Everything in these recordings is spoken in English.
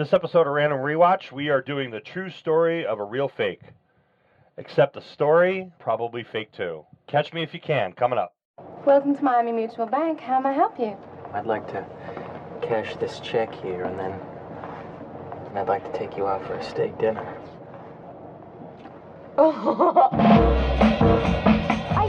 This episode of Random Rewatch, we are doing the true story of a real fake. Except the story, probably fake too. Catch me if you can, coming up. Welcome to Miami Mutual Bank. How may I help you? I'd like to cash this check here, and then I'd like to take you out for a steak dinner. Are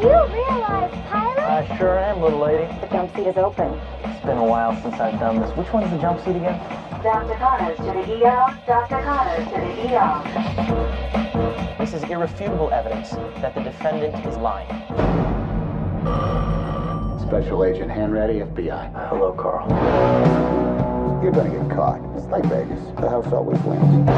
you a real-life pilot? I sure am, little lady. The jump seat is open. It's been a while since I've done this. Which one's the jump seat again? Dr. Connors to the ER. Dr. Connors to the ER. This is irrefutable evidence that the defendant is lying. Special Agent Hanratty, FBI. Hello, Carl. You're gonna get caught. It's like Vegas. The house always wins.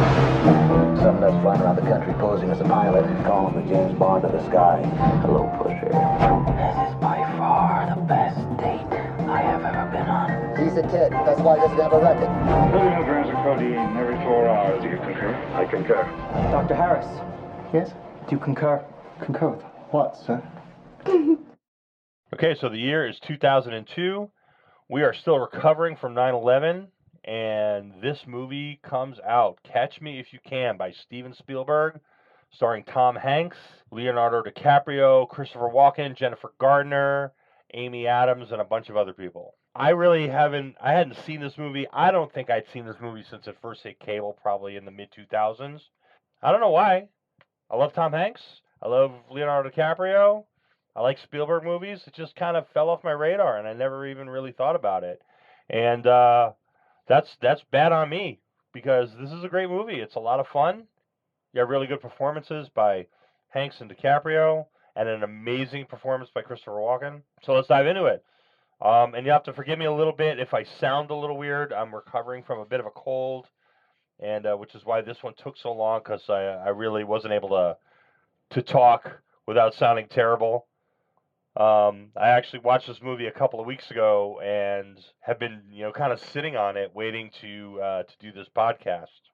Some nuts flying around the country posing as a pilot, calling the James Bond of the sky. Hello, Pusher. This is by far the best date I have ever been on. He's a kid. That's why he doesn't have a record. 30 milligrams of codeine every 4 hours. Do you concur? I concur. Dr. Harris, Yes? do you concur? Concur with what, sir? Okay, so the year is 2002. We are still recovering from 9/11, and this movie comes out. Catch Me If You Can by Steven Spielberg, starring Tom Hanks, Leonardo DiCaprio, Christopher Walken, Jennifer Garner, Amy Adams, and a bunch of other people. I hadn't seen this movie. I don't think I'd seen this movie since it first hit cable, probably in the mid-2000s. I don't know why. I love Tom Hanks. I love Leonardo DiCaprio. I like Spielberg movies. It just kind of fell off my radar, and I never even really thought about it. And that's bad on me, because this is a great movie. It's a lot of fun. You have really good performances by Hanks and DiCaprio, and an amazing performance by Christopher Walken. So let's dive into it. And you have to forgive me a little bit if I sound a little weird. I'm recovering from a bit of a cold, and which is why this one took so long, because I really wasn't able to talk without sounding terrible. I actually watched this movie a couple of weeks ago and have been, kind of sitting on it, waiting to do this podcast.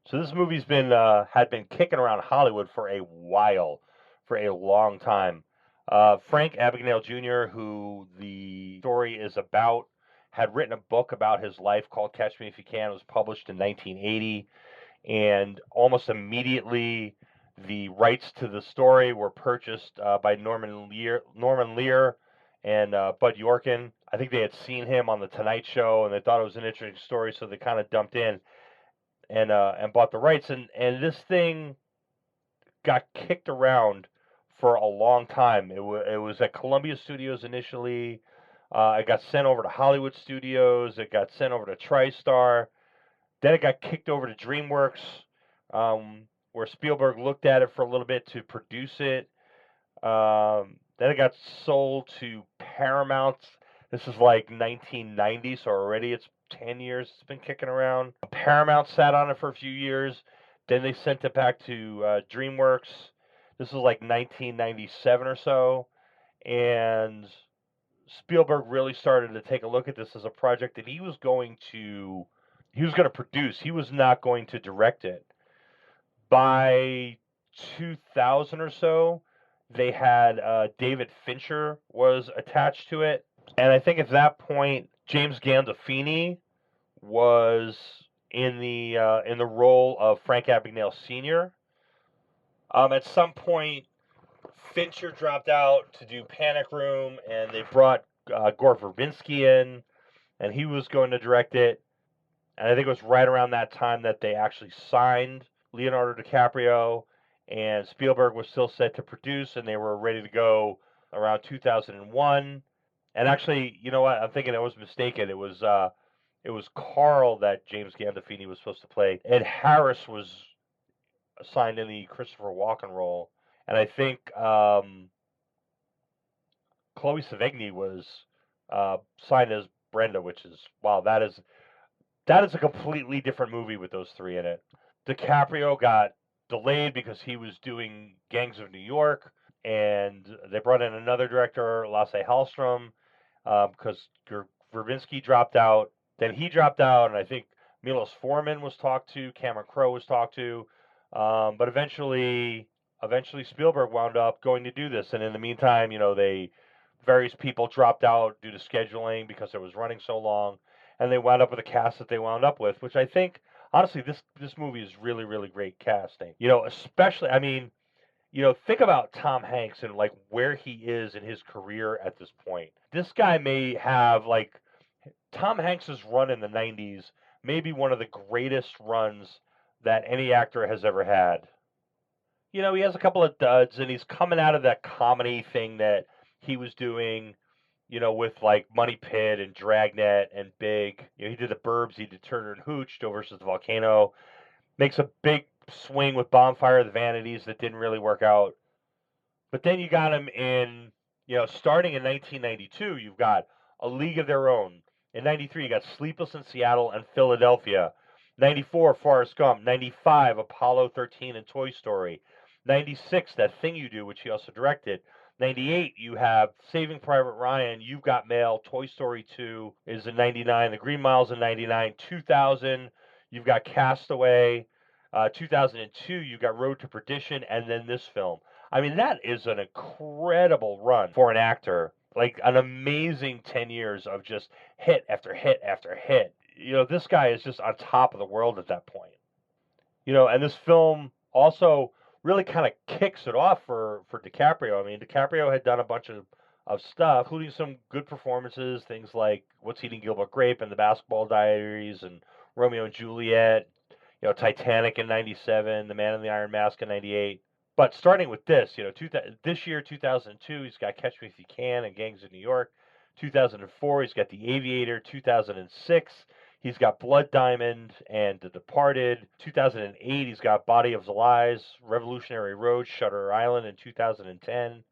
So this movie's had been kicking around Hollywood for a while, for a long time. Frank Abagnale Jr., who the story is about, had written a book about his life called Catch Me If You Can. It was published in 1980, and almost immediately the rights to the story were purchased by Norman Lear and Bud Yorkin. I think they had seen him on The Tonight Show, and they thought it was an interesting story, so they kind of dumped in and bought the rights. And this thing got kicked around for a long time. It was at Columbia Studios initially. It got sent over to Hollywood Studios. It got sent over to TriStar. Then it got kicked over to DreamWorks, where Spielberg looked at it for a little bit to produce it. Then it got sold to Paramount. This is like 1990, so already it's 10 years it's been kicking around. Paramount sat on it for a few years. Then they sent it back to DreamWorks. This was like 1997 or so. And Spielberg really started to take a look at this as a project that he was going to produce. He was not going to direct it. By 2000 or so, they had David Fincher was attached to it, and I think at that point James Gandolfini was in the role of Frank Abagnale Sr. At some point, Fincher dropped out to do Panic Room, and they brought Gore Verbinski in, and he was going to direct it. And I think it was right around that time that they actually signed Leonardo DiCaprio, and Spielberg was still set to produce, and they were ready to go around 2001. And actually, you know what? I'm thinking I was mistaken. It was Carl that James Gandolfini was supposed to play. Ed Harris was assigned in the Christopher Walken role, and I think Chloe Sevigny was signed as Brenda, which is wow. That is a completely different movie with those three in it. DiCaprio got delayed because he was doing Gangs of New York, and they brought in another director, Lasse Hallström, because Verbinski dropped out. Then he dropped out, and I think Milos Forman was talked to, Cameron Crowe was talked to, but eventually Spielberg wound up going to do this. And in the meantime, various people dropped out due to scheduling because it was running so long, and they wound up with a cast that they wound up with, which I think honestly, this movie is really, really great casting. Especially, I mean, think about Tom Hanks and like where he is in his career at this point. This guy may have like Tom Hanks's run in the '90s, maybe one of the greatest runs that any actor has ever had. He has a couple of duds, and he's coming out of that comedy thing that he was doing, with like Money Pit and Dragnet and Big. He did the Burbs, he did Turner and Hooch, Joe versus the Volcano. Makes a big swing with Bonfire of the Vanities that didn't really work out. But then you got him in, starting in 1992, you've got A League of Their Own. In 93, you got Sleepless in Seattle and Philadelphia. 94, Forrest Gump. 95, Apollo 13 and Toy Story. 96, That Thing You Do, which he also directed. 98, you have Saving Private Ryan, You've Got Mail, Toy Story 2 is in 99, The Green Mile's in 99. 2000, you've got Castaway. 2002, you've got Road to Perdition, and then this film. I mean, that is an incredible run for an actor. Like an amazing 10 years of just hit after hit after hit. This guy is just on top of the world at that point. And this film also really kind of kicks it off for DiCaprio. I mean, DiCaprio had done a bunch of stuff, including some good performances, things like What's Eating Gilbert Grape and The Basketball Diaries and Romeo and Juliet, Titanic in '97, The Man in the Iron Mask in '98. But starting with this, this year, 2002, he's got Catch Me If You Can and Gangs of New York. 2004, he's got The Aviator. 2006, he's got Blood Diamond and The Departed. 2008, he's got Body of Lies, Revolutionary Road, Shutter Island in 2010,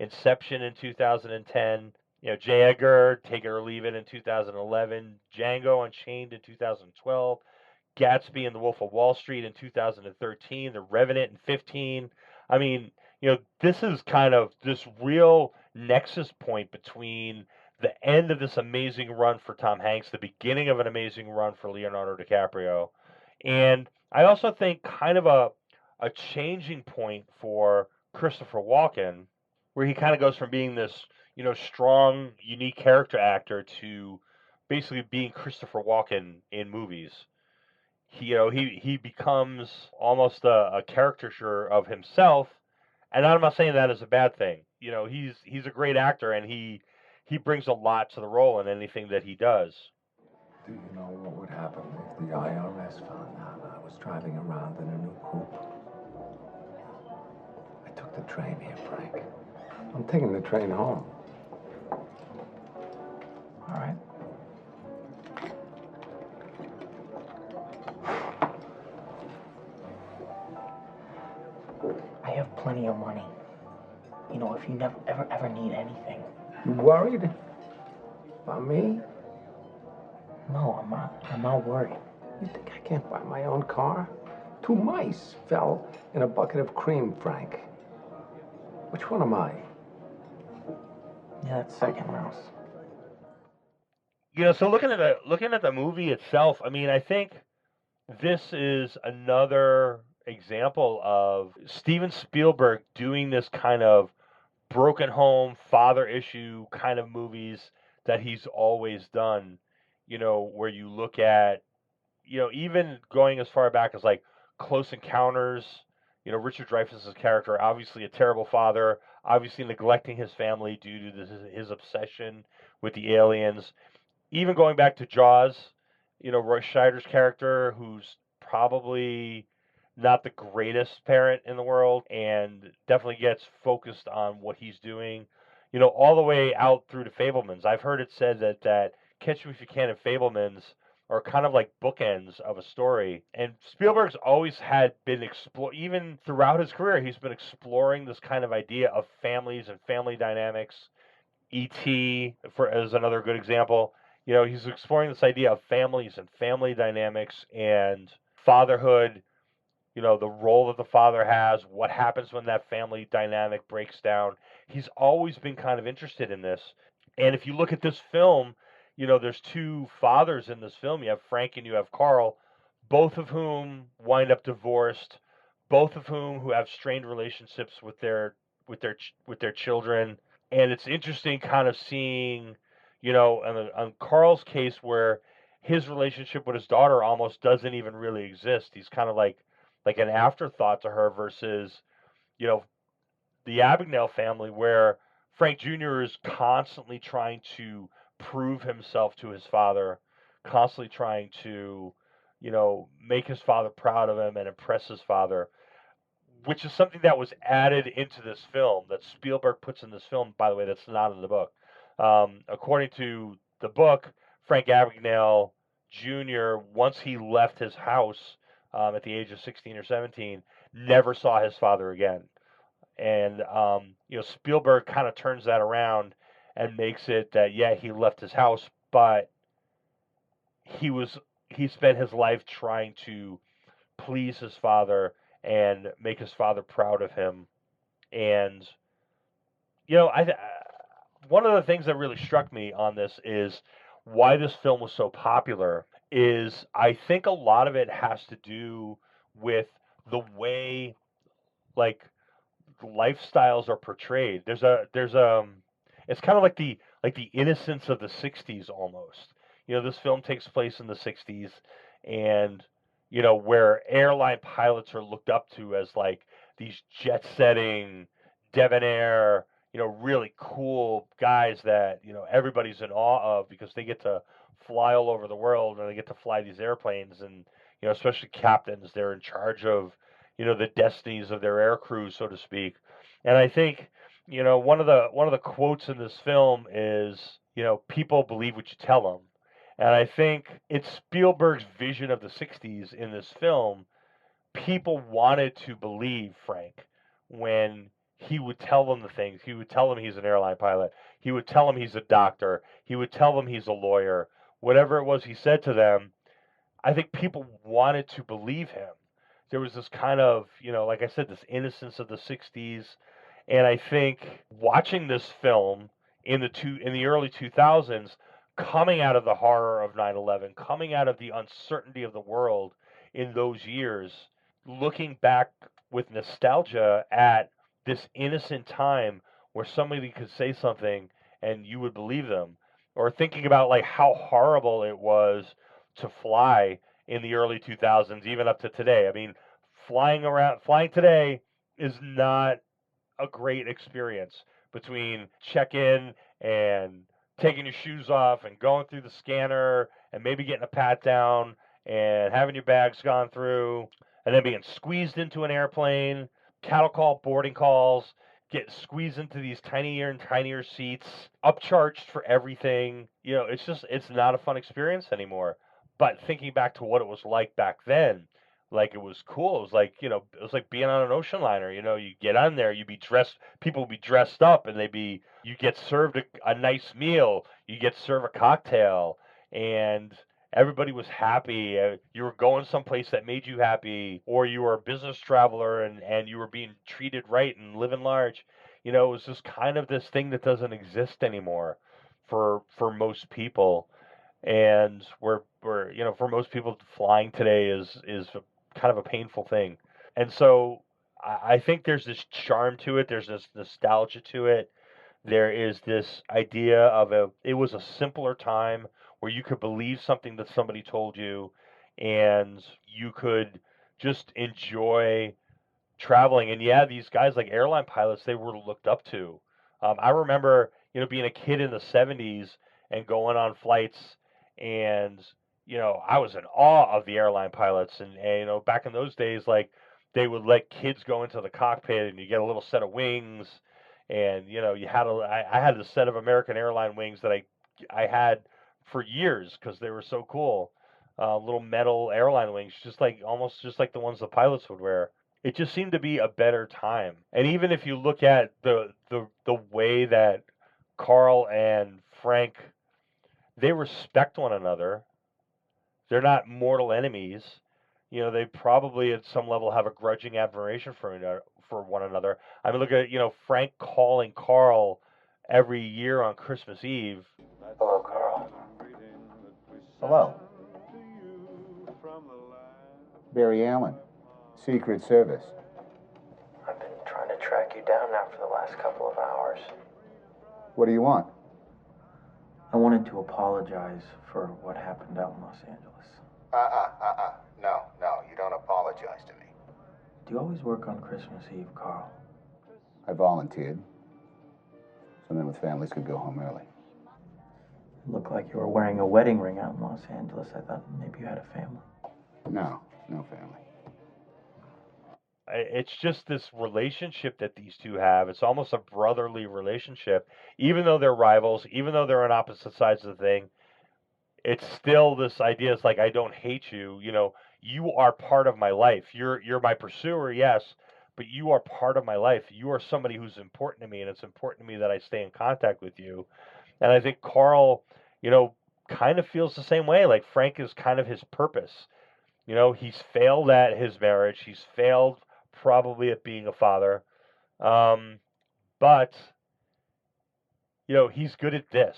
Inception in 2010. J. Edgar, Take It or Leave It in 2011, Django Unchained in 2012. Gatsby and The Wolf of Wall Street in 2013, The Revenant in 15. I mean, this is kind of this real nexus point between the end of this amazing run for Tom Hanks, the beginning of an amazing run for Leonardo DiCaprio, and I also think kind of a changing point for Christopher Walken, where he kind of goes from being this, strong, unique character actor to basically being Christopher Walken in movies. He becomes almost a caricature of himself, and I'm not saying that is a bad thing. He's a great actor, and he brings a lot to the role in anything that he does. Do you know what would happen if the IRS found out I was driving around in a new coupe? I took the train here, Frank. I'm taking the train home. All right. I have plenty of money. If you never ever need anything. You worried about me? No, I'm not worried. You think I can't buy my own car? 2 mice fell in a bucket of cream, Frank. Which one am I? Yeah, that's second mouse. So looking at the movie itself, I mean, I think this is another example of Steven Spielberg doing this kind of broken home father issue kind of movies that he's always done, where you look at, even going as far back as like Close Encounters, Richard Dreyfuss's character, obviously a terrible father, obviously neglecting his family due to his obsession with the aliens. Even going back to Jaws, Roy Scheider's character, who's probably not the greatest parent in the world and definitely gets focused on what he's doing, all the way out through to Fabelmans. I've heard it said that Catch Me If You Can and Fabelmans are kind of like bookends of a story. And Spielberg's always had been even throughout his career, he's been exploring this kind of idea of families and family dynamics. E.T. As another good example. He's exploring this idea of families and family dynamics and fatherhood, the role that the father has, what happens when that family dynamic breaks down. He's always been kind of interested in this. And if you look at this film, there's 2 fathers in this film. You have Frank and you have Carl, both of whom wind up divorced, both of who have strained relationships with their children. And it's interesting kind of seeing, on Carl's case where his relationship with his daughter almost doesn't even really exist. He's kind of like an afterthought to her versus, you know, the Abagnale family, where Frank Jr. is constantly trying to prove himself to his father, constantly trying to, make his father proud of him and impress his father, which is something that was added into this film that Spielberg puts in this film. By the way, that's not in the book. According to the book, Frank Abagnale Jr., once he left his house at the age of 16 or 17, never saw his father again. And Spielberg kind of turns that around and makes it that, yeah, he left his house, but he spent his life trying to please his father and make his father proud of him. And one of the things that really struck me on this is why this film was so popular. Is I think a lot of it has to do with the way, like, lifestyles are portrayed. It's kind of like the innocence of the '60s almost. This film takes place in the '60s, and where airline pilots are looked up to as like these jet-setting, debonair, really cool guys that everybody's in awe of because they get to fly all over the world and they get to fly these airplanes, and especially captains, they're in charge of the destinies of their air crews, so to speak. And I think one of the quotes in this film is, people believe what you tell them. And I think it's Spielberg's vision of the '60s in this film. People wanted to believe Frank when he would tell them the things. He would tell them he's an airline pilot. He would tell them he's a doctor. He would tell them he's a lawyer. Whatever it was he said to them, I think people wanted to believe him. There was this kind of, like I said, this innocence of the '60s, and I think watching this film in the early 2000s, coming out of the horror of 9/11, coming out of the uncertainty of the world in those years, looking back with nostalgia at this innocent time where somebody could say something and you would believe them, or thinking about like how horrible it was to fly in the early 2000s, even up to today. I mean, flying today is not a great experience, between check-in and taking your shoes off and going through the scanner and maybe getting a pat down and having your bags gone through and then being squeezed into an airplane, cattle call, boarding calls, get squeezed into these tinier and tinier seats, upcharged for everything. It's not a fun experience anymore. But thinking back to what it was like back then, like, it was cool. It was like, it was like being on an ocean liner. You get on there, people would be dressed up, and you get served a nice meal, you get served a cocktail, and everybody was happy. You were going someplace that made you happy, or you were a business traveler and you were being treated right and living large. It was just kind of this thing that doesn't exist anymore for most people. And for most people, flying today is kind of a painful thing. And so I think there's this charm to it. There's this nostalgia to it. There is this idea of it was a simpler time where you could believe something that somebody told you, and you could just enjoy traveling. And yeah, these guys like airline pilots, they were looked up to. I remember, being a kid in the '70s and going on flights, and I was in awe of the airline pilots. And back in those days, like, they would let kids go into the cockpit, and you get a little set of wings, and I had a set of American Airline wings that I had for years because they were so cool. Little metal airline wings, almost just like the ones the pilots would wear. It just seemed to be a better time. And even if you look at the way that Carl and Frank, they respect one another. They're not mortal enemies. They probably at some level have a grudging admiration for one another. I mean, look at Frank calling Carl every year on Christmas Eve. Hello, Carl. Hello. Barry Allen, Secret Service. I've been trying to track you down now for the last couple of hours. What do you want? I wanted to apologize for what happened out in Los Angeles. No, you don't apologize to me. Do you always work on Christmas Eve, Carl? I volunteered. So men with families could go home early. It looked like you were wearing a wedding ring out in Los Angeles. I thought maybe you had a family. No family. It's just this relationship that these two have. It's almost a brotherly relationship. Even though they're rivals, even though they're on opposite sides of the thing, it's still this idea. It's like, I don't hate you. You know, you are part of my life. You're my pursuer, yes, but you are part of my life. You are somebody who's important to me, and it's important to me that I stay in contact with you. And I think Carl, kind of feels the same way. Like, Frank is kind of his purpose. He's failed at his marriage. He's failed probably at being a father. But he's good at this.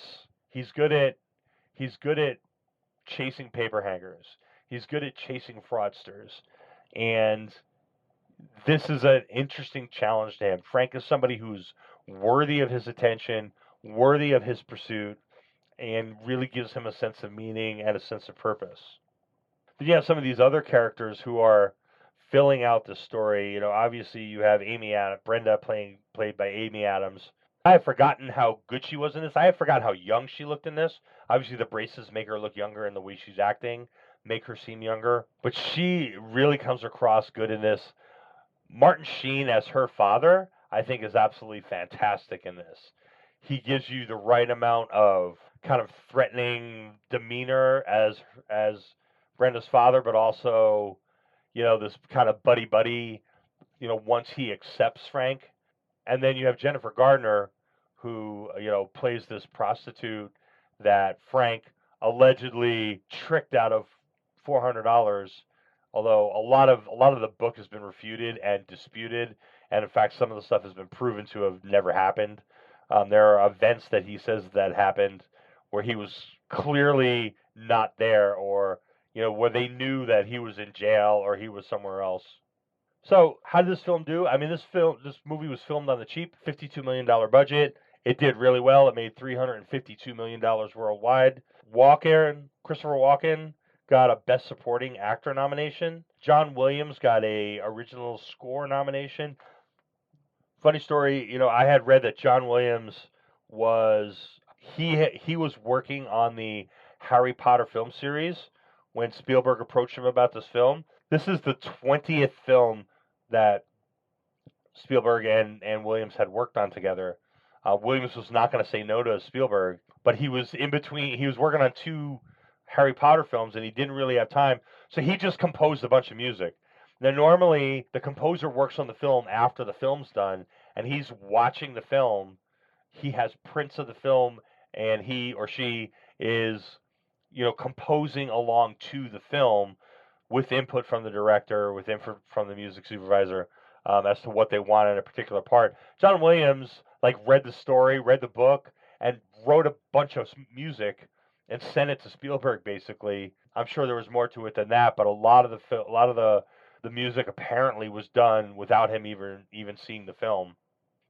He's good at chasing paper hangers. He's good at chasing fraudsters. And this is an interesting challenge to him. Frank is somebody who's worthy of his attention, worthy of his pursuit, and really gives him a sense of meaning and a sense of purpose. Then you have some of these other characters who are filling out the story. Obviously you have Brenda played by Amy Adams. I have forgotten how good she was in this. I have forgotten how young she looked in this. Obviously the braces make her look younger, and the way she's acting make her seem younger. But she really comes across good in this. Martin Sheen as her father, I think, is absolutely fantastic in this. He gives you the right amount of kind of threatening demeanor as Brenda's father, but also, this kind of buddy, once he accepts Frank. And then you have Jennifer Gardner, who, plays this prostitute that Frank allegedly tricked out of $400. Although a lot of the book has been refuted and disputed, and in fact, some of the stuff has been proven to have never happened. There are events that he says that happened where he was clearly not there, or where they knew that he was in jail or he was somewhere else. So, how did this film do? I mean, this movie was filmed on the cheap, $52 million budget. It did really well. It made $352 million worldwide. Christopher Walken got a Best Supporting Actor nomination. John Williams got a Original Score nomination. Funny story, I had read that John Williams was he was working on the Harry Potter film series when Spielberg approached him about this film. This is the 20th film that Spielberg and Williams had worked on together. Williams was not going to say no to Spielberg, but he was in between. He was working on two Harry Potter films, and he didn't really have time, so he just composed a bunch of music. Now, normally the composer works on the film after the film's done, and he's watching the film. He has prints of the film, and he or she is, composing along to the film with input from the director, with input from the music supervisor, as to what they want in a particular part. John Williams read the story, read the book, and wrote a bunch of music and sent it to Spielberg. Basically, I'm sure there was more to it than that, but a lot of the music apparently was done without him even seeing the film.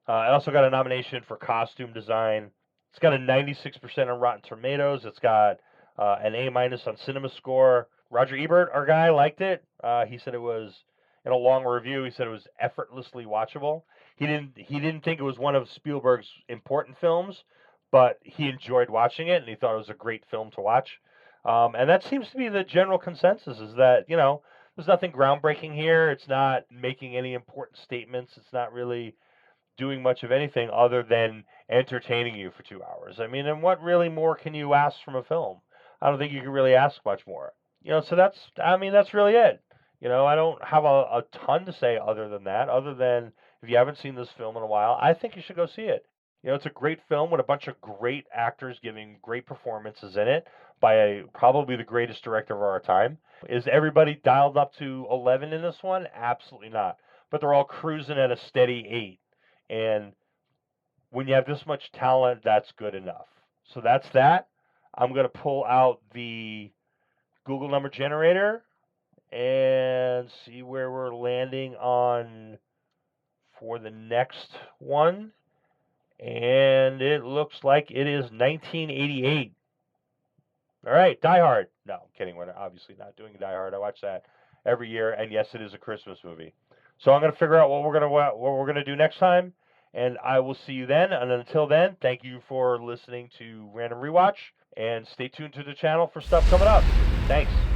It also got a nomination for costume design. It's got a 96% on Rotten Tomatoes. It's got an A- on Cinema Score. Roger Ebert, our guy, liked it. He said it was, in a long review, he said it was effortlessly watchable. He didn't think it was one of Spielberg's important films, but he enjoyed watching it, and he thought it was a great film to watch. And that seems to be the general consensus, is that, there's nothing groundbreaking here. It's not making any important statements. It's not really doing much of anything other than entertaining you for 2 hours. I mean, and what really more can you ask from a film? I don't think you can really ask much more. So that's really it. I don't have a ton to say other than that, other than if you haven't seen this film in a while, I think you should go see it. It's a great film with a bunch of great actors giving great performances in it by probably the greatest director of our time. Is everybody dialed up to 11 in this one? Absolutely not. But they're all cruising at a steady 8. And when you have this much talent, that's good enough. So that's that. I'm going to pull out the Google number generator and see where we're landing on for the next one. And it looks like it is 1988. All right, Die Hard. No, I'm kidding. We're obviously not doing Die Hard. I watch that every year, and yes, it is a Christmas movie. So I'm going to figure out what we're gonna do next time, and I will see you then. And until then, thank you for listening to Random Rewatch, and stay tuned to the channel for stuff coming up. Thanks.